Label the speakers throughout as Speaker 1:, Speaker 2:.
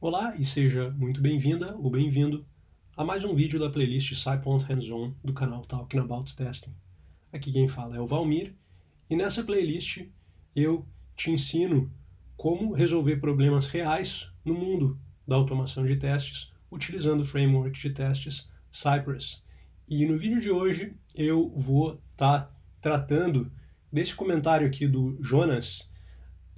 Speaker 1: Olá e seja muito bem-vinda ou bem-vindo a mais um vídeo da playlist SciPoint do canal Talking About Testing. Aqui quem fala é o Valmir e nessa playlist eu te ensino como resolver problemas reais no mundo da automação de testes utilizando o framework de testes Cypress. E no vídeo de hoje eu vou estar tratando desse comentário aqui do Jonas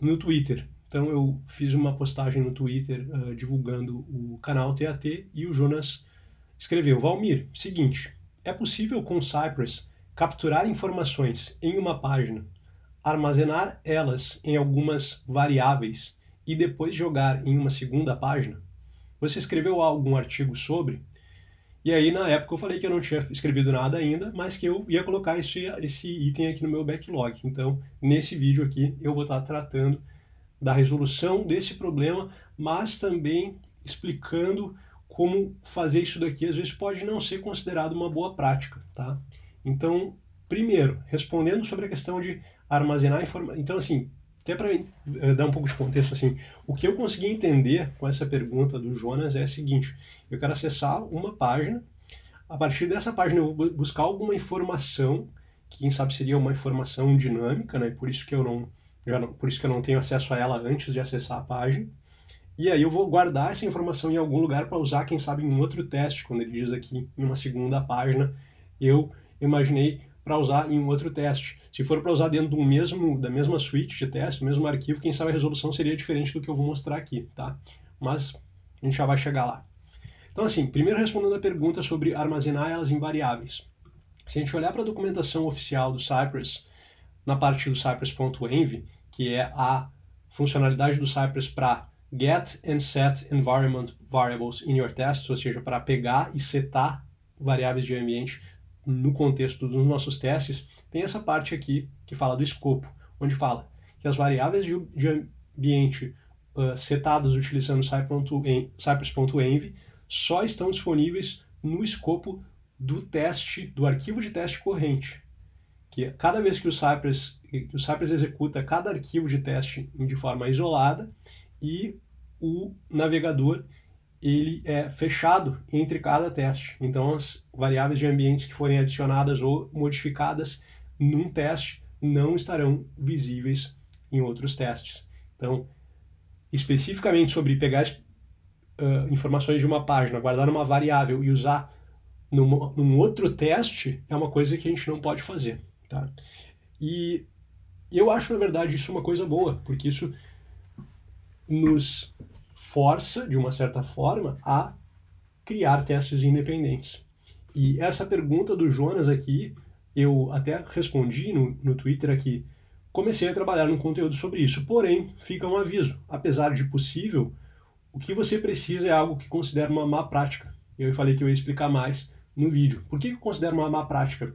Speaker 1: no Twitter. Então eu fiz uma postagem no Twitter divulgando o canal TAT e o Jonas escreveu: Valmir, seguinte, é possível com Cypress capturar informações em uma página, armazenar elas em algumas variáveis e depois jogar em uma segunda página? Você escreveu algum artigo sobre? E aí, na época, eu falei que eu não tinha escrevido nada ainda, mas que eu ia colocar esse item aqui no meu backlog. Então, nesse vídeo aqui, eu vou estar tratando da resolução desse problema, mas também explicando como fazer isso daqui às vezes pode não ser considerado uma boa prática, tá? Então, primeiro, respondendo sobre a questão de armazenar informação. Então, assim, até para dar um pouco de contexto, assim, o que eu consegui entender com essa pergunta do Jonas é o seguinte: eu quero acessar uma página, a partir dessa página eu vou buscar alguma informação, que quem sabe seria uma informação dinâmica, né? Por isso que eu por isso que eu não tenho acesso a ela antes de acessar a página. E aí eu vou guardar essa informação em algum lugar para usar, quem sabe, em um outro teste, quando ele diz aqui em uma segunda página, eu imaginei para usar em um outro teste. Se for para usar dentro da mesma suite de teste, do mesmo arquivo, quem sabe a resolução seria diferente do que eu vou mostrar aqui, tá? Mas a gente já vai chegar lá. Então, assim, primeiro respondendo a pergunta sobre armazenar elas em variáveis. Se a gente olhar para a documentação oficial do Cypress, na parte do Cypress.env, que é a funcionalidade do Cypress para get and set environment variables in your tests, ou seja, para pegar e setar variáveis de ambiente no contexto dos nossos testes, tem essa parte aqui que fala do escopo, onde fala que as variáveis de ambiente setadas utilizando Cypress.env só estão disponíveis no escopo do teste, do arquivo de teste corrente, que cada vez que o Cypress executa cada arquivo de teste de forma isolada e o navegador ele é fechado entre cada teste. Então as variáveis de ambientes que forem adicionadas ou modificadas num teste não estarão visíveis em outros testes. Então, especificamente sobre pegar informações de uma página, guardar uma variável e usar num outro teste, é uma coisa que a gente não pode fazer. Tá? E eu acho, na verdade, isso uma coisa boa, porque isso nos força, de uma certa forma, a criar testes independentes. E essa pergunta do Jonas aqui, eu até respondi no Twitter aqui, comecei a trabalhar no conteúdo sobre isso. Porém, fica um aviso, apesar de possível, o que você precisa é algo que considero uma má prática. Eu falei que eu ia explicar mais no vídeo. Por que eu considero uma má prática?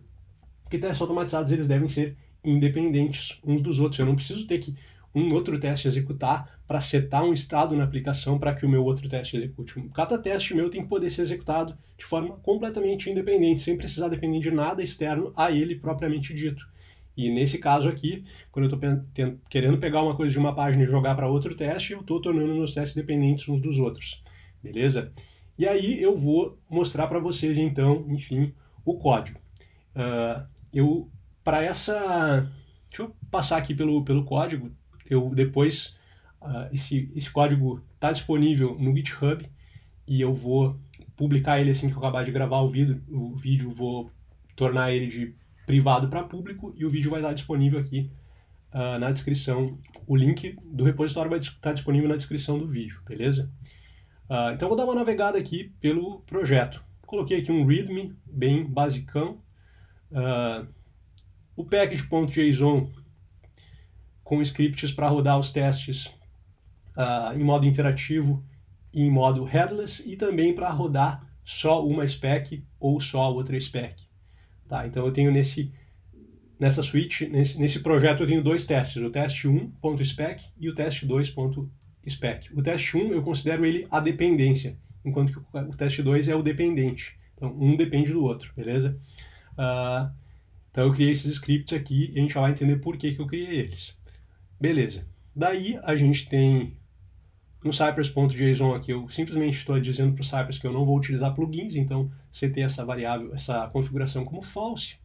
Speaker 1: Porque testes automatizados eles devem ser independentes uns dos outros. Eu não preciso ter que um outro teste executar para setar um estado na aplicação para que o meu outro teste execute. Cada teste meu tem que poder ser executado de forma completamente independente, sem precisar depender de nada externo a ele propriamente dito. E nesse caso aqui, quando eu estou querendo pegar uma coisa de uma página e jogar para outro teste, eu estou tornando meus testes dependentes uns dos outros. Beleza? E aí eu vou mostrar para vocês então, enfim, o código. Eu para essa, deixa eu passar aqui pelo código. Eu depois esse código está disponível no GitHub e eu vou publicar ele assim que eu acabar de gravar o vídeo. O vídeo vou tornar ele de privado para público e o vídeo vai estar disponível aqui na descrição. O link do repositório vai estar disponível na descrição do vídeo, beleza? Então eu vou dar uma navegada aqui pelo projeto. Coloquei aqui um README bem basicão. O package.json com scripts para rodar os testes em modo interativo e em modo headless e também para rodar só uma spec ou só outra spec. Tá? Então eu tenho nessa suite, nesse projeto eu tenho dois testes, o teste 1.spec e o teste 2.spec. O teste 1 eu considero ele a dependência, enquanto que o teste 2 é o dependente. Então um depende do outro, beleza? Então eu criei esses scripts aqui e a gente já vai entender por que eu criei eles. Beleza. Daí a gente tem No Cypress.json aqui eu simplesmente estou dizendo para o Cypress que eu não vou utilizar plugins, então setei essa variável, essa configuração como false.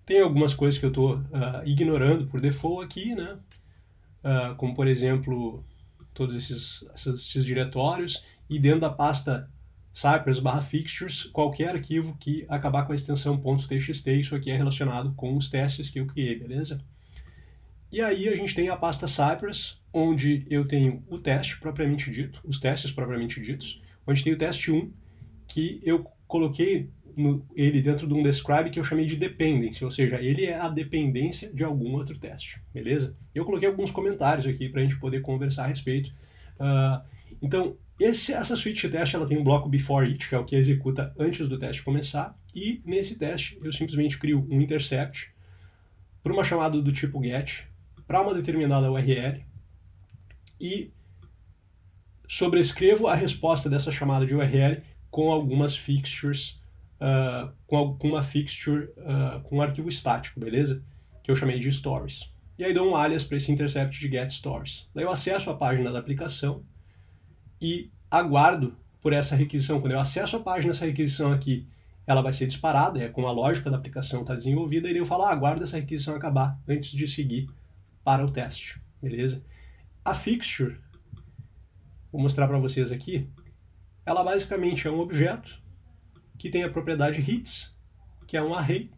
Speaker 1: Tem algumas coisas que eu estou ignorando por default aqui, né? Como por exemplo todos esses diretórios, e dentro da pasta Cypress/fixtures, qualquer arquivo que acabar com a extensão .txt, isso aqui é relacionado com os testes que eu criei, beleza? E aí a gente tem a pasta Cypress, onde eu tenho o teste propriamente dito, os testes propriamente ditos, onde tem o teste 1, que eu coloquei ele dentro de um describe que eu chamei de dependency, ou seja, ele é a dependência de algum outro teste, beleza? Eu coloquei alguns comentários aqui para a gente poder conversar a respeito. Então, essa switch teste ela tem um bloco before each, que é o que executa antes do teste começar, e nesse teste eu simplesmente crio um intercept para uma chamada do tipo get, para uma determinada URL, e sobrescrevo a resposta dessa chamada de URL com algumas fixtures, com uma fixture com um arquivo estático, beleza? Que eu chamei de stories. E aí dou um alias para esse intercept de get stories. Daí eu acesso a página da aplicação e aguardo por essa requisição. Quando eu acesso a página, essa requisição aqui, ela vai ser disparada, é como a lógica da aplicação está desenvolvida, e daí eu falo, aguardo essa requisição acabar antes de seguir para o teste, beleza? A fixture, vou mostrar para vocês aqui, ela basicamente é um objeto que tem a propriedade hits, que é um array,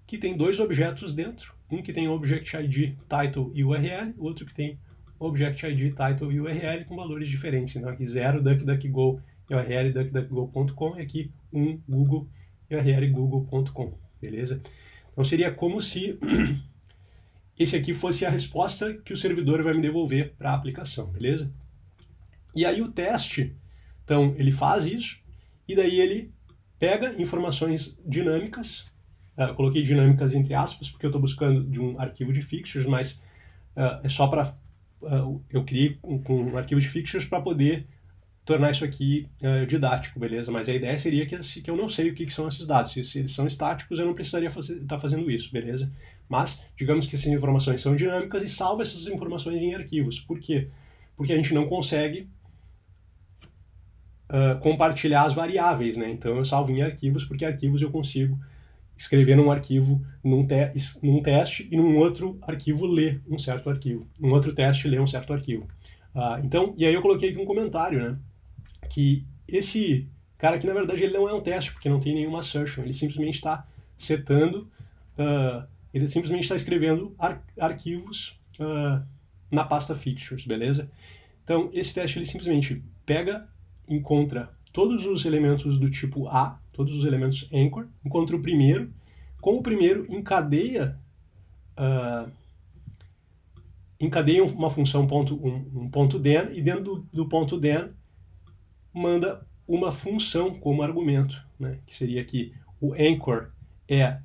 Speaker 1: que tem dois objetos dentro, um que tem object ID, title e URL, outro que tem object ID, title e URL com valores diferentes. Então aqui 0, DuckDuckGo, URL duckduckgo.com, e aqui 1, Google, URL google.com, beleza? Então seria como se esse aqui fosse a resposta que o servidor vai me devolver para a aplicação, beleza? E aí o teste, então ele faz isso, e daí ele pega informações dinâmicas, coloquei dinâmicas entre aspas, porque eu estou buscando de um arquivo de fixtures, mas é só para... eu criei com um arquivo de fixtures para poder tornar isso aqui didático, beleza? Mas a ideia seria que eu não sei o que são esses dados. Se eles são estáticos, eu não precisaria estar fazendo isso, beleza? Mas, digamos que essas informações são dinâmicas e salva essas informações em arquivos. Por quê? Porque a gente não consegue compartilhar as variáveis, né? Então eu salvo em arquivos, porque arquivos eu consigo escrever num arquivo, num teste, e num outro arquivo ler um certo arquivo. Num outro teste ler um certo arquivo. Então, e aí eu coloquei aqui um comentário, né? Que esse cara aqui, na verdade, ele não é um teste, porque não tem nenhuma assertion, ele simplesmente está setando, ele simplesmente está escrevendo arquivos na pasta fixtures, beleza? Então, esse teste, ele simplesmente pega, encontra todos os elementos do tipo A, todos os elementos anchor, encontra o primeiro, com o primeiro encadeia uma função um ponto then, e dentro do ponto then manda uma função como argumento, né? Que seria aqui o anchor é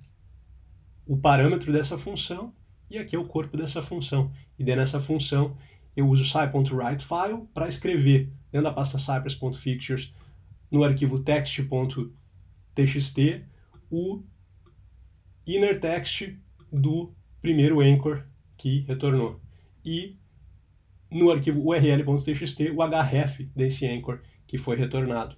Speaker 1: o parâmetro dessa função e aqui é o corpo dessa função. E dentro dessa função eu uso sci.writeFile para escrever dentro da pasta cypress.fixtures no arquivo text.txt o inner text do primeiro anchor que retornou. E no arquivo url.txt o href desse anchor que foi retornado.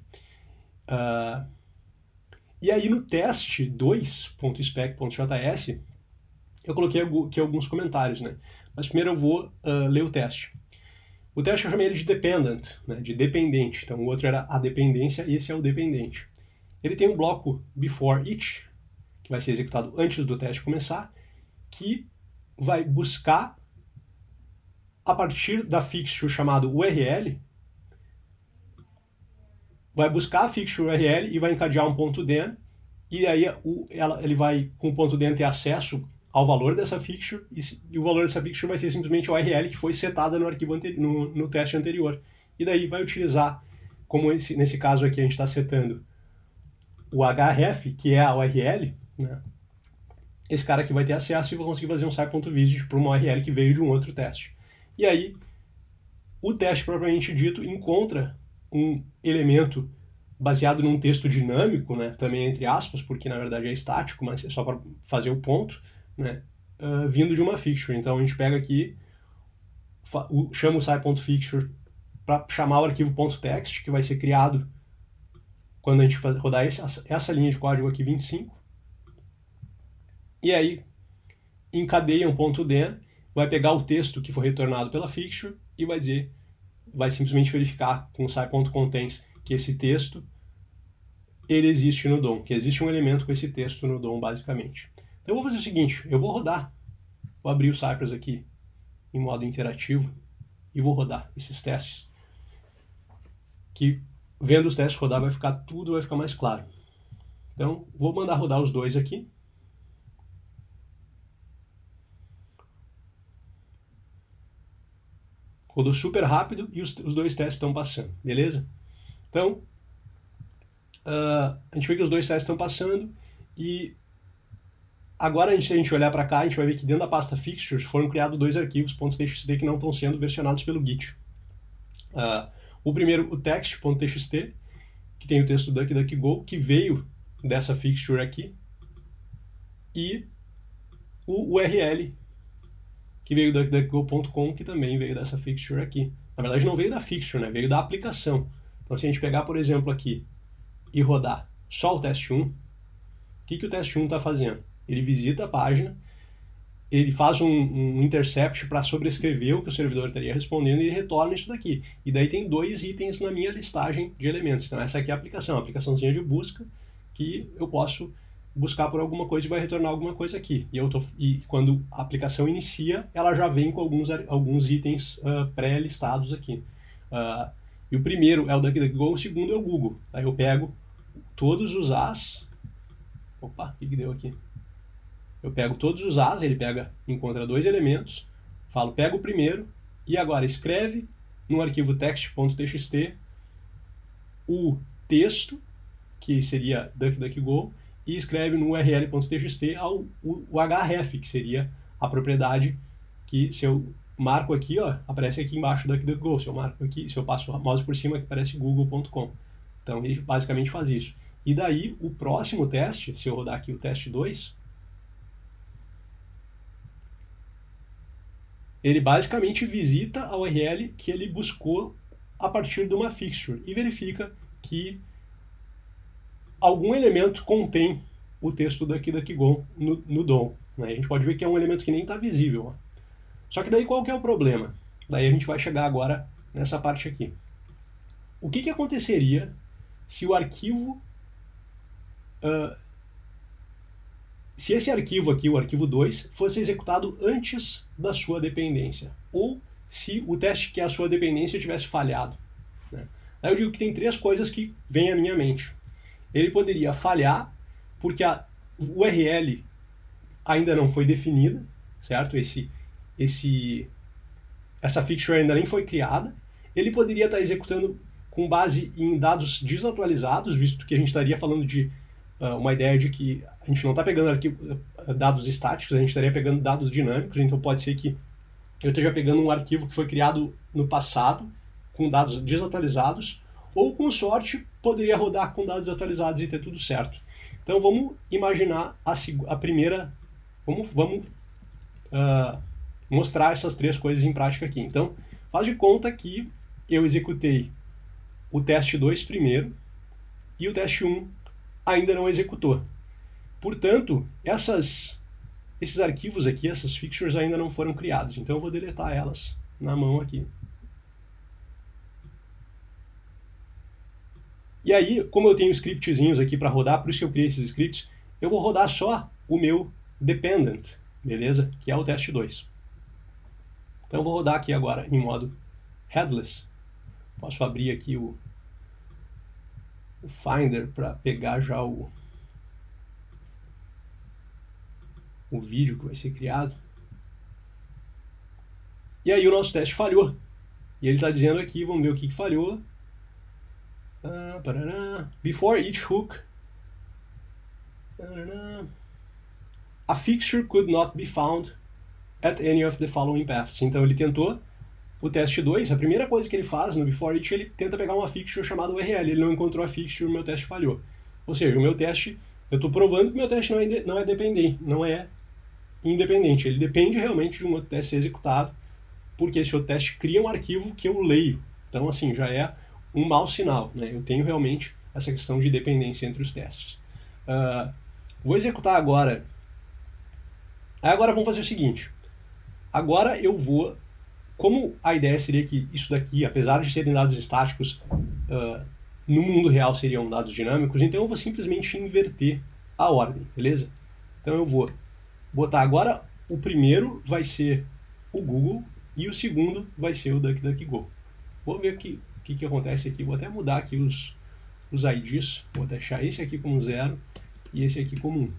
Speaker 1: E aí no teste 2.spec.js eu coloquei aqui alguns comentários, né? Mas primeiro eu vou ler o teste. O teste eu chamei ele de dependent, né? De dependente. Então o outro era a dependência e esse é o dependente. Ele tem um bloco before each, que vai ser executado antes do teste começar, que vai buscar a partir da fixture chamado URL, vai buscar a fixture URL e vai encadear um ponto then, e aí ele vai, com o ponto then, ter acesso ao valor dessa fixture, e o valor dessa fixture vai ser simplesmente a URL que foi setada no arquivo no teste anterior. E daí vai utilizar, como nesse caso aqui a gente está setando o href, que é a URL, né? Esse cara aqui vai ter acesso e vai conseguir fazer um sci.visit para uma URL que veio de um outro teste. E aí, o teste propriamente dito encontra um elemento baseado num texto dinâmico, né, também entre aspas, porque na verdade é estático, mas é só para fazer o ponto, né, vindo de uma fixture. Então a gente pega aqui chamo o sci.fixture para chamar o arquivo .text, que vai ser criado quando a gente rodar essa linha de código aqui, 25. E aí, encadeia um .den, vai pegar o texto que foi retornado pela fixture e vai simplesmente verificar com o sci.contains que esse texto ele existe no DOM, que existe um elemento com esse texto no DOM, basicamente. Então eu vou fazer o seguinte, eu vou abrir o Cypress aqui em modo interativo e vou rodar esses testes, que vendo os testes rodar vai ficar mais claro. Então vou mandar rodar os dois aqui. Rodou super rápido e os dois testes estão passando, beleza? Então, a gente vê que os dois testes estão passando e agora, se a gente olhar para cá, a gente vai ver que dentro da pasta fixtures foram criados dois arquivos .txt que não estão sendo versionados pelo Git. O primeiro, o text.txt, que tem o texto DuckDuckGo, que veio dessa fixture aqui, e o URL, que veio do DuckDuckGo.com, que também veio dessa fixture aqui. Na verdade, não veio da fixture, né? Veio da aplicação. Então, se a gente pegar, por exemplo, aqui e rodar só o teste 1, o que o teste 1 está fazendo? Ele visita a página, ele faz um intercept para sobrescrever o que o servidor estaria respondendo e ele retorna isso daqui. E daí tem dois itens na minha listagem de elementos. Então essa aqui é a aplicaçãozinha de busca, que eu posso buscar por alguma coisa e vai retornar alguma coisa aqui. E quando a aplicação inicia, ela já vem com alguns itens pré-listados aqui. E o primeiro é o DuckDuckGo, o segundo é o Google. Aí eu pego todos os as... Opa, o que deu aqui? Eu pego todos os as, ele encontra dois elementos, pega o primeiro, e agora escreve no arquivo text.txt o texto, que seria DuckDuckGo, e escreve no url.txt o href, que seria a propriedade que, se eu marco aqui, ó, aparece aqui embaixo DuckDuckGo. Se eu marco aqui, se eu passo o mouse por cima, aqui aparece google.com. Então ele basicamente faz isso. E daí, o próximo teste, se eu rodar aqui o teste 2, ele basicamente visita a URL que ele buscou a partir de uma fixture e verifica que algum elemento contém o texto DuckDuckGo no DOM. Né? A gente pode ver que é um elemento que nem está visível. Ó. Só que daí qual que é o problema? Daí a gente vai chegar agora nessa parte aqui. O que aconteceria se o arquivo... se esse arquivo aqui, o arquivo 2, fosse executado antes da sua dependência, ou se o teste que é a sua dependência tivesse falhado. Né? Aí eu digo que tem três coisas que vêm à minha mente. Ele poderia falhar porque a URL ainda não foi definida, certo? Essa fixture ainda nem foi criada. Ele poderia estar executando com base em dados desatualizados, visto que a gente estaria falando de uma ideia de que a gente não está pegando dados estáticos, a gente estaria pegando dados dinâmicos, então pode ser que eu esteja pegando um arquivo que foi criado no passado, com dados desatualizados, ou com sorte poderia rodar com dados atualizados e ter tudo certo. Então vamos imaginar a primeira, vamos mostrar essas três coisas em prática aqui. Então faz de conta que eu executei o teste 2 primeiro e o teste 1 ainda não executou. Portanto, esses arquivos aqui, essas fixtures ainda não foram criados. Então eu vou deletar elas na mão aqui. E aí, como eu tenho scriptzinhos aqui para rodar, por isso que eu criei esses scripts, eu vou rodar só o meu dependent, beleza? Que é o teste 2. Então eu vou rodar aqui agora em modo headless. Posso abrir aqui o Finder para pegar já o vídeo que vai ser criado. E aí o nosso teste falhou. E ele está dizendo aqui, vamos ver o que falhou. Before each hook, a fixture could not be found at any of the following paths. Então ele tentou o teste 2, a primeira coisa que ele faz no before each, ele tenta pegar uma fixture chamada URL. Ele não encontrou a fixture, o meu teste falhou. Ou seja, o meu teste, eu estou provando que o meu teste não é dependente, não é independente. Ele depende realmente de um outro teste ser executado porque esse outro teste cria um arquivo que eu leio. Então, assim, já é um mau sinal, né? Eu tenho realmente essa questão de dependência entre os testes. Vou executar agora. Agora vamos fazer o seguinte. Agora eu vou... Como a ideia seria que isso daqui, apesar de serem dados estáticos, no mundo real seriam dados dinâmicos, então eu vou simplesmente inverter a ordem, beleza? Então eu vou botar agora, o primeiro vai ser o Google e o segundo vai ser o DuckDuckGo. Vou ver o que acontece aqui, vou até mudar aqui os IDs, vou deixar esse aqui como 0 e esse aqui como 1.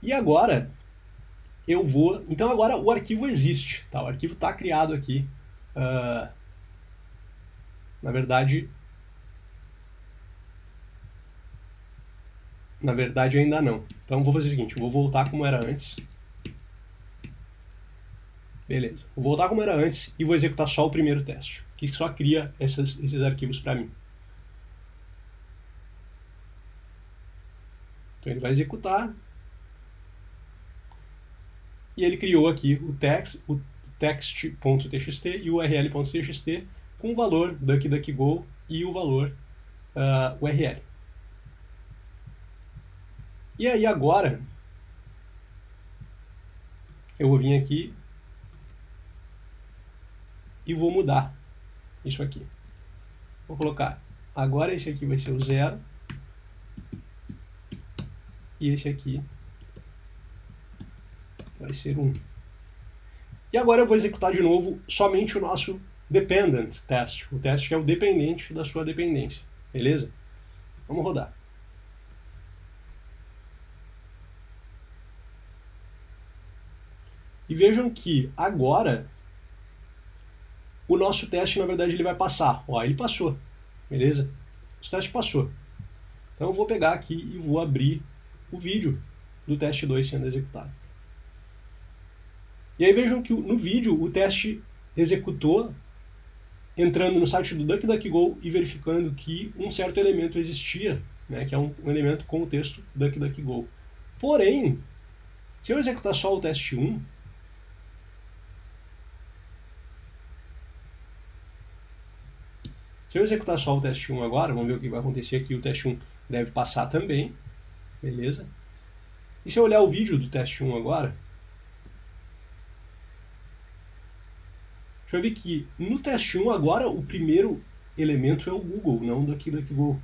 Speaker 1: E agora eu vou... Então agora o arquivo existe, tá? O arquivo está criado aqui. Na verdade ainda não. Então vou fazer o seguinte, vou voltar como era antes. Beleza. Vou voltar como era antes e vou executar só o primeiro teste, que só cria esses arquivos para mim. Então ele vai executar. E ele criou aqui o text.txt e o url.txt com o valor DuckDuckGo e o valor URL. E aí agora eu vou vir aqui e vou mudar isso aqui. Vou colocar, agora esse aqui vai ser o 0 e esse aqui vai ser 1. E agora eu vou executar de novo somente o nosso dependent test, o teste que é o dependente da sua dependência, beleza? Vamos rodar. E vejam que agora o nosso teste, na verdade, ele vai passar. Ó, ele passou, beleza? O teste passou. Então eu vou pegar aqui e vou abrir o vídeo do teste 2 sendo executado. E aí vejam que no vídeo o teste executou entrando no site do DuckDuckGo e verificando que um certo elemento existia, né, que é um elemento com o texto DuckDuckGo. Porém, se eu executar só o teste 1, se eu executar só o teste 1 agora, vamos ver o que vai acontecer aqui. O teste 1 deve passar também, beleza? E se eu olhar o vídeo do teste 1 agora, deixa eu ver que no teste 1 agora o primeiro elemento é o Google, não o DuckDuckGo.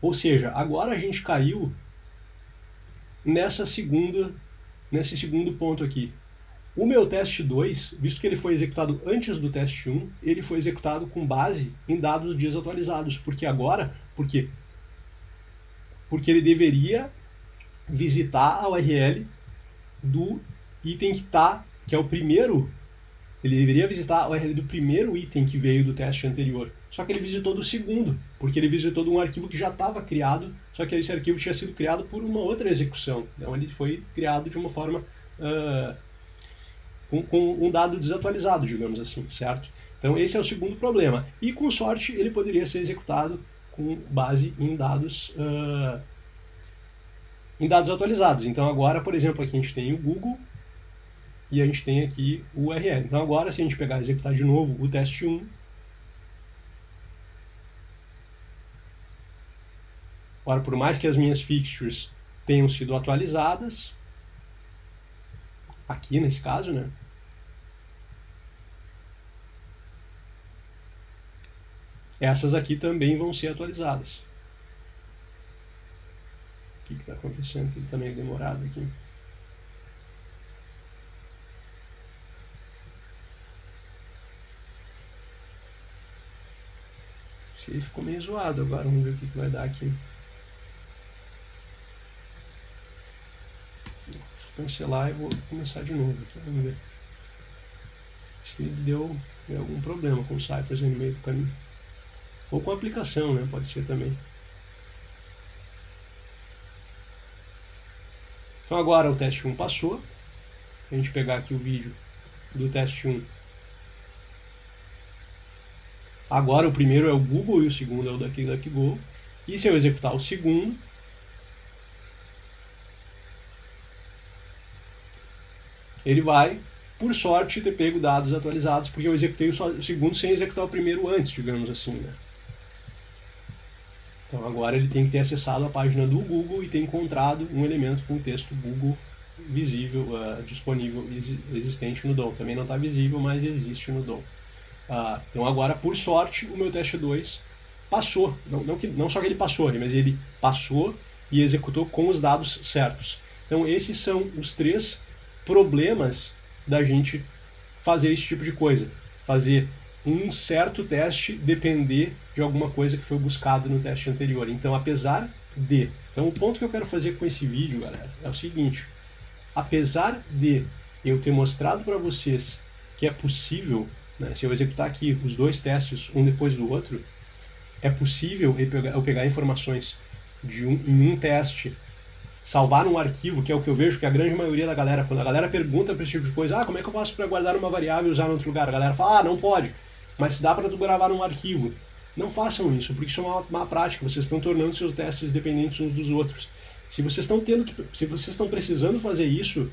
Speaker 1: Ou seja, agora a gente caiu nesse segundo ponto aqui. O meu teste 2, visto que ele foi executado antes do teste 1, ele foi executado com base em dados desatualizados. Porque agora, porque ele deveria visitar a URL do item que é o primeiro. Ele deveria visitar a URL do primeiro item que veio do teste anterior. Só que ele visitou do segundo, porque ele visitou de um arquivo que já estava criado, só que esse arquivo tinha sido criado por uma outra execução. Então ele foi criado de uma forma... com um dado desatualizado, digamos assim, certo? Então esse é o segundo problema. E com sorte ele poderia ser executado com base em dados atualizados. Então agora, por exemplo, aqui a gente tem o Google e a gente tem aqui o URL. Então agora, se a gente pegar e executar de novo o teste 1, agora, por mais que as minhas fixtures tenham sido atualizadas, aqui nesse caso, né? Essas aqui também vão ser atualizadas. O que está acontecendo? Que ele está meio demorado aqui. Esse aí ficou meio zoado agora. Vamos ver o que vai dar aqui. Vou cancelar e vou começar de novo aqui. Vamos ver. Acho que deu algum problema com o Cypress aí no meio do caminho. Ou com a aplicação, né? Pode ser também. Então agora o teste 1 passou. A gente pegar aqui o vídeo do teste 1. Agora o primeiro é o Google e o segundo é o DuckDuckGo. E se eu executar o segundo, ele vai por sorte, ter pego dados atualizados, porque eu executei o segundo sem executar o primeiro antes, digamos assim, né? Então agora ele tem que ter acessado a página do Google e ter encontrado um elemento com texto Google visível, disponível, existente no DOM. Também não está visível, mas existe no DOM. Então agora, por sorte, o meu teste 2 passou. Não só que ele passou, mas ele passou e executou com os dados certos. Então esses são os 3 problemas da gente fazer esse tipo de coisa. Fazer um certo teste depender de alguma coisa que foi buscado no teste anterior. Então, apesar de... Então, o ponto que eu quero fazer com esse vídeo, galera, é o seguinte. Apesar de eu ter mostrado para vocês que é possível, né, se eu executar aqui os 2 testes, um depois do outro, é possível eu pegar informações em um teste, salvar um arquivo, que é o que eu vejo que a grande maioria da galera, quando a galera pergunta para esse tipo de coisa, como é que eu faço para guardar uma variável e usar em outro lugar? A galera fala, não pode, mas dá para tu gravar num arquivo. Não façam isso, porque isso é uma má prática, vocês estão tornando seus testes dependentes uns dos outros. Se vocês estão precisando fazer isso,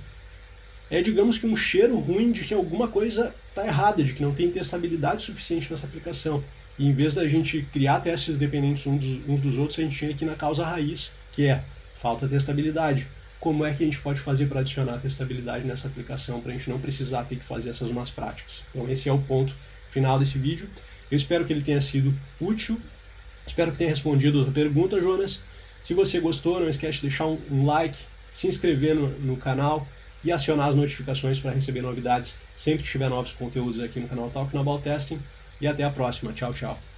Speaker 1: é, digamos que um cheiro ruim de que alguma coisa está errada, de que não tem testabilidade suficiente nessa aplicação. E em vez da gente criar testes dependentes uns dos outros, a gente tinha aqui na causa raiz, que é falta de testabilidade. Como é que a gente pode fazer para adicionar testabilidade nessa aplicação, para a gente não precisar ter que fazer essas más práticas? Então esse é o ponto final desse vídeo. Eu espero que ele tenha sido útil, espero que tenha respondido a tua pergunta, Jonas. Se você gostou, não esquece de deixar um like, se inscrever no canal e acionar as notificações para receber novidades sempre que tiver novos conteúdos aqui no canal Talking About Testing. E até a próxima. Tchau, tchau.